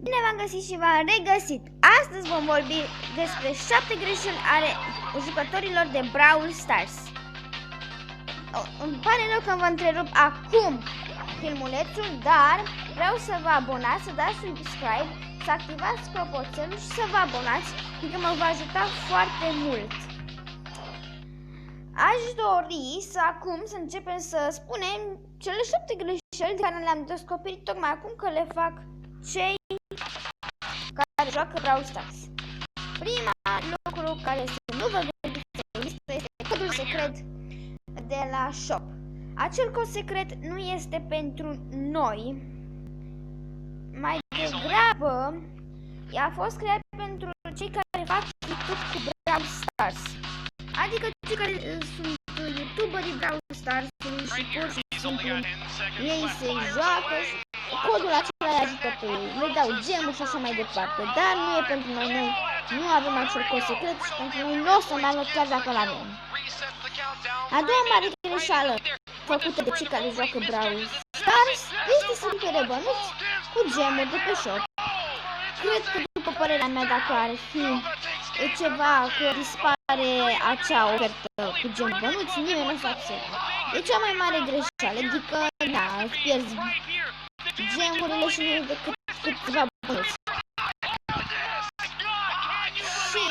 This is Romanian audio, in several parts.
Bine v-am găsit și v-am regăsit! Astăzi vom vorbi despre 7 greșeli ale jucătorilor de Brawl Stars. Îmi pare rău că vă întrerup acum filmulețul, dar vreau să vă abonați, să dați subscribe, să activați clopoțelul și să vă abonați, pentru că mă va ajuta foarte mult. Aș dori să începem să spunem cele 7 greșeli care le-am descoperit tocmai acum că le fac cei care joacă Brawl Stars. Prima lucru care să nu vă gândiți să există este codul secret de la shop. Acel cod secret nu este pentru noi, mai degrabă a fost creat pentru cei care fac YouTube cu Brawl Stars. Adică cei care sunt YouTuberii Brawl Stars și pur și simplu ei se joacă și codul acela îi ajută pe ei, le dau gemuri și așa mai departe, dar nu e pentru noi, noi nu avem acel cod secret și pentru noi nu o să meargă chiar dacă l-avem. A doua mare greșeală făcută de cei care joacă Brawl Stars este să cumpere bănuți cu gemuri de pe shop. Cred că, după părerea mea, dacă ar fi ceva că dispare acea ofertă cu gemuri bănuți, nimeni nu o să accepte. E cea mai mare greșeală, adică, da, îți pierzi gemurile și nu e decât câteva bănuți. Și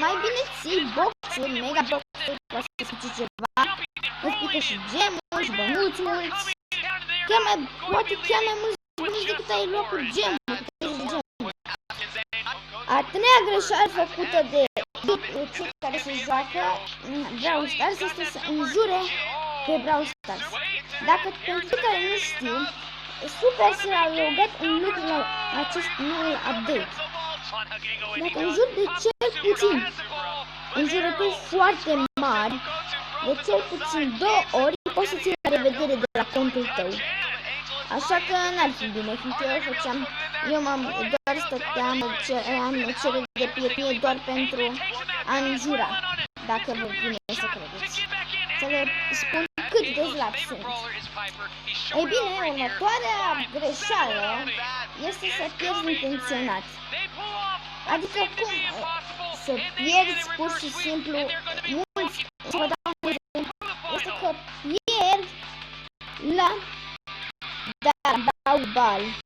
mai bine ții boxuri, mega boxuri, ca să zici ceva, îți pică și gemuri și bănuți mulți, poate chiar mai mulți bănuți decât ai luat cu gemuri. A treia greșeală făcută de cei care se joacă Brawl Stars este să înjure pe Brawl Stars. Dacă pentru cei care nu știu, Supercell a adăugat un lucru la acest nou update. Dacă înjuri de cel puțin înjurături foarte mari, de cel puțin 2 ori, poți să ții la revedere de la contul tău. Așa că n-ar fi bine, fiindcă doar stăteam, am cerere de prietenie doar pentru a înjura, dacă vă vine să credeți. Să le spun cât de slabi sunt. Ei bine, următoarea greșeală este să pierzi intenționat. Adică cum să pierzi pur și simplu mulți, să vă dau un exemplu, este că pierd la dau bani.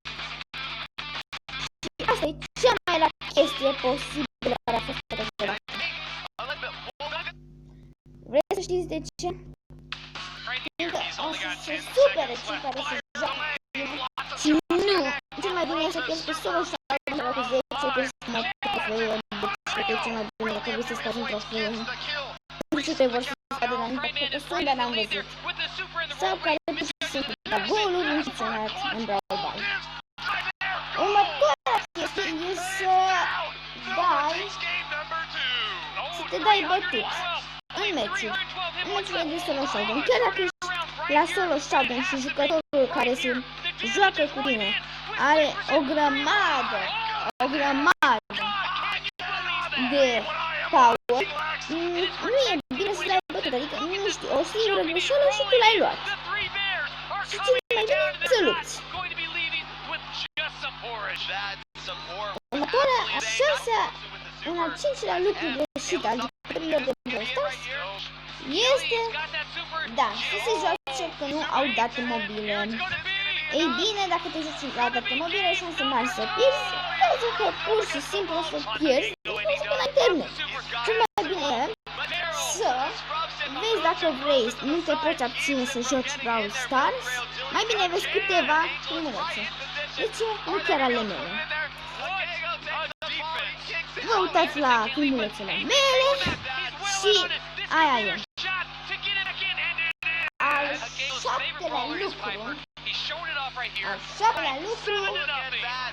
Și asta e cea mai rea chestie posibilă care a fost făcută. Vreți să știți de ce? Fiindcă o să se supere cei care se joacă și nu! Cel mai bine e să pierzi pe solo și cu 10 pe mă trofee, deci e cel mai bine dacă vrei să scazi un trofeu. Nu știu că vor să scadă la mine, pentru că sunt, dar n-am văzut. Sau care pur și simplu da goluri intenționat în Brawl Ball. Următoarea chestie e să te dai bătut în meciuri. În meciurile de solo showdown. Chiar dacă ești la solo showdown și jucătorul care se joacă cu tine are o grămadă de power, nu e bine să dai bătut, adică nu știu, o singură greșeală și tu l-ai luat. Și cel mai bine să lupți. Următoarea, a 6-a, un al 5-lea lucru greșit al jucătorilor de Brawl Stars este, da, să se joace că nu au date mobile. Ei bine, dacă te joci la date mobile, șanse mari să pierzi, pentru că pur și simplu o să pierzi, o să la internet. Cel mai bine e să vezi dacă vrei, nu te poți abține să joci Brawl Stars, mai bine vezi câteva filmulețe. Deci, nu chiar ale mele. Vă uitați la filmulețele mele și aia e. Al 7-lea lucru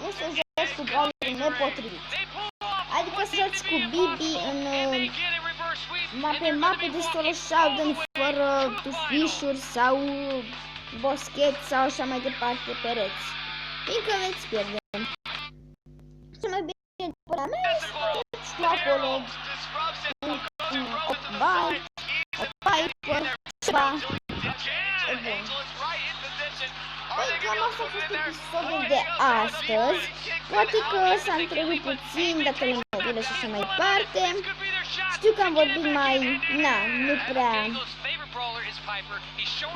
este să joci cu brawleri nepotrivit. Adică să joci cu Bibi pe mape de solo showdown fără tufișuri sau boschet sau așa mai departe pereți. Fiindcă veți pierde. Cel mai bine după la mea este cu acolo o Piper, ceva. Păi cam asta a fost episodul de astăzi. Poate că s-a întrerupt puțin datele mobile și așa mai departe. Știu că am vorbit mai, nu prea.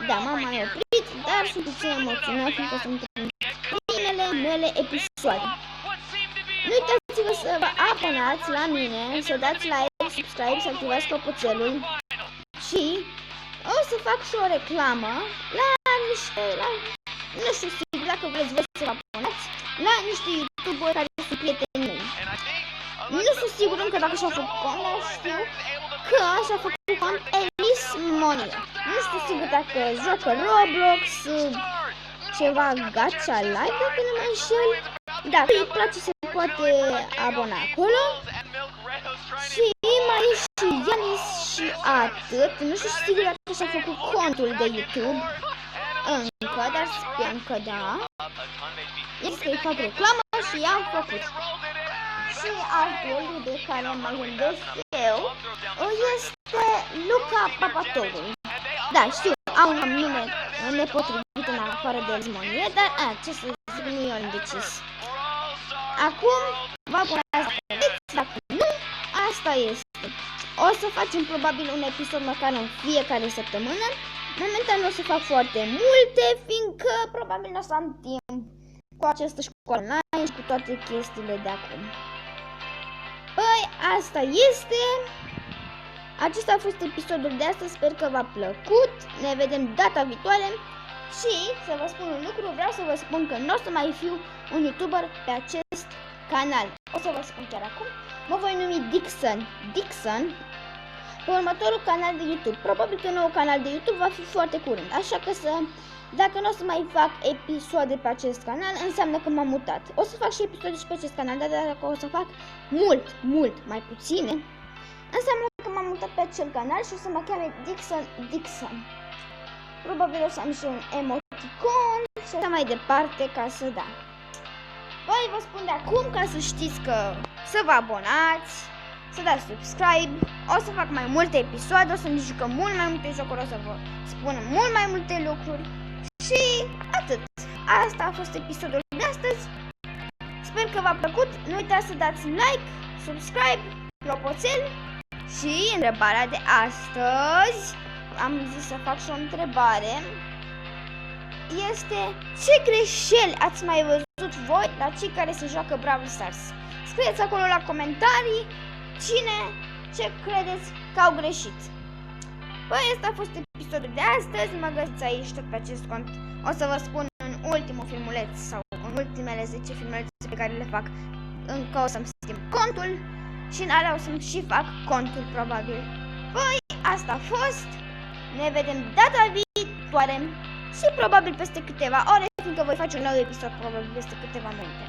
Da, m-am mai oprit, dar sunt puțin emoționat fiindcă sunt primele mele episoade. Nu uitați-vă să vă abonați la mine, să dați like, subscribe, să activați clopoțelul și o să fac și o reclamă la niște, nu știu sigur dacă vreți voi să vă abonați, la niște youtuberi care sunt prietenii mei. Nu sunt sigur încă dacă și-a făcut cont, dar știu că și-a făcut cont Alice Monie. Nu știu sigur dacă joacă Roblox, ceva gacha live, dacă nu mă înșel. Dacă îi place se poate abona acolo. Și mai e și Yanis și atât. Nu știu sigur dacă și-a făcut contul de YouTube încă, dar sper că da. Este că îi fac reclamă și i-am făcut. Și altul de care mă gândesc eu este Luca Papatorul. Da, știu, au un nume nepotrivit în afară de Elzmonie, dar ce să zic, nu eu am decis. Acum vă abonați dacă nu, asta este. O să facem probabil un episod măcar în fiecare săptămână. Momentan nu o să fac foarte multe, fiindcă probabil nu o să am timp cu această școală online și cu toate chestiile de acum. Păi, asta este. Acesta a fost episodul de astăzi, sper că v-a plăcut. Ne vedem data viitoare. Și să vă spun un lucru, vreau să vă spun că nu o să mai fiu un youtuber pe acest canal. O să vă spun chiar acum. Mă voi numi Dixon pe următorul canal de YouTube. Probabil că nou canal de YouTube va fi foarte curând. Așa că dacă nu o să mai fac episoade pe acest canal, înseamnă că m-am mutat. O să fac și episoade și pe acest canal, dar dacă o să fac mult mai puține, înseamnă că m-am mutat pe acel canal și o să mă cheme Dixon. Probabil o să am și un emoticon și așa mai departe, ca să da. Voi vă spun de acum ca să știți că să vă abonați, să dați subscribe, o să fac mai multe episoade, o să ne jucăm mult mai multe jocuri, o să vă spun mult mai multe lucruri și atât. Asta a fost episodul de astăzi. Sper că v-a plăcut, nu uitați să dați like, subscribe, clopoțel și întrebarea de astăzi. Am zis să fac și o întrebare. Este: ce greșeli ați mai văzut voi la cei care se joacă Brawl Stars? Scrieți acolo la comentarii ce credeți că au greșit. Păi, asta a fost episodul de astăzi. Mă găsiți aici tot pe acest cont. O să vă spun în ultimul filmuleț sau în ultimele 10 filmulețe pe care le fac încă o să-mi schimb contul și în alea o să-mi și fac contul probabil. Păi, asta a fost. Ne vedem data viitoare și probabil peste câteva ore, fiindcă voi face un nou episod probabil peste câteva minute.